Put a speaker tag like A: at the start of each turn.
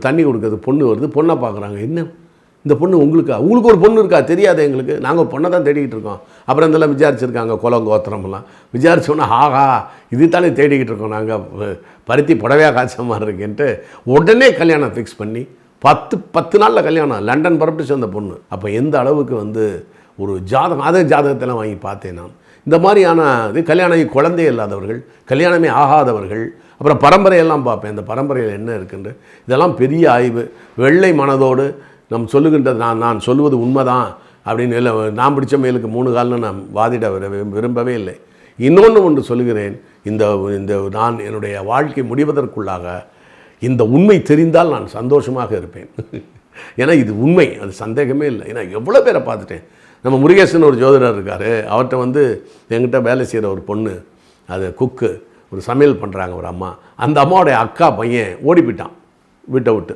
A: தண்ணி கொடுக்குறது பொண்ணு வருது, பொண்ணை பார்க்குறாங்க. என்ன இந்த பொண்ணு உங்களுக்கு ஒரு பொண்ணு இருக்கா தெரியாது எங்களுக்கு, நாங்கள் பொண்ணை தான் தேடிக்கிட்டு இருக்கோம். அப்புறம் இதெல்லாம் விசாரிச்சிருக்காங்க, குலம் கோத்திரமெல்லாம் விசாரிச்சோன்னா, ஆகா இது தானே தேடிக்கிட்டு இருக்கோம் நாங்கள், பருத்தி புடவையாக காய்ச்ச மாதிரி இருக்கேன்ட்டு உடனே கல்யாணம் ஃபிக்ஸ் பண்ணி 10 நாளில் கல்யாணம். லண்டன் புறப்பட்டு சேர்ந்த பொண்ணு. அப்போ எந்த அளவுக்கு ஒரு ஜாதகம், அதே ஜாதகத்தெல்லாம் வாங்கி பார்த்தேன் நான். இந்த மாதிரியான இது கல்யாணம் குழந்தை இல்லாதவர்கள், கல்யாணமே ஆகாதவர்கள், அப்புறம் பரம்பரையெல்லாம் பார்ப்பேன். இந்த பரம்பரையில் என்ன இருக்குன்ற இதெல்லாம் பெரிய ஆய்வு. வெள்ளை மனதோடு நம் சொல்லுகின்றது நான் சொல்லுவது உண்மைதான் அப்படின்னு இல்லை, நான் பிடிச்ச மேலுக்கு 3 கால்னு நான் வாதிட விரும்பவே இல்லை. இன்னொன்று ஒன்று சொல்லுகிறேன், இந்த நான் என்னுடைய வாழ்க்கை முடிவதற்குள்ளாக இந்த உண்மை தெரிந்தால் நான் சந்தோஷமாக இருப்பேன். ஏன்னா இது உண்மை, அது சந்தேகமே இல்லை. ஏன்னா எவ்வளோ பேரை பார்த்துட்டேன். நம்ம முருகேசன் ஒரு ஜோதிடர் இருக்கார், அவர்கிட்ட என்கிட்ட வேலை செய்கிற ஒரு பொண்ணு, அது குக்கு, ஒரு சமையல் பண்ணுறாங்க ஒரு அம்மா. அந்த அம்மாவோடைய அக்கா பையன் ஓடி போயிட்டான் வீட்டை விட்டு.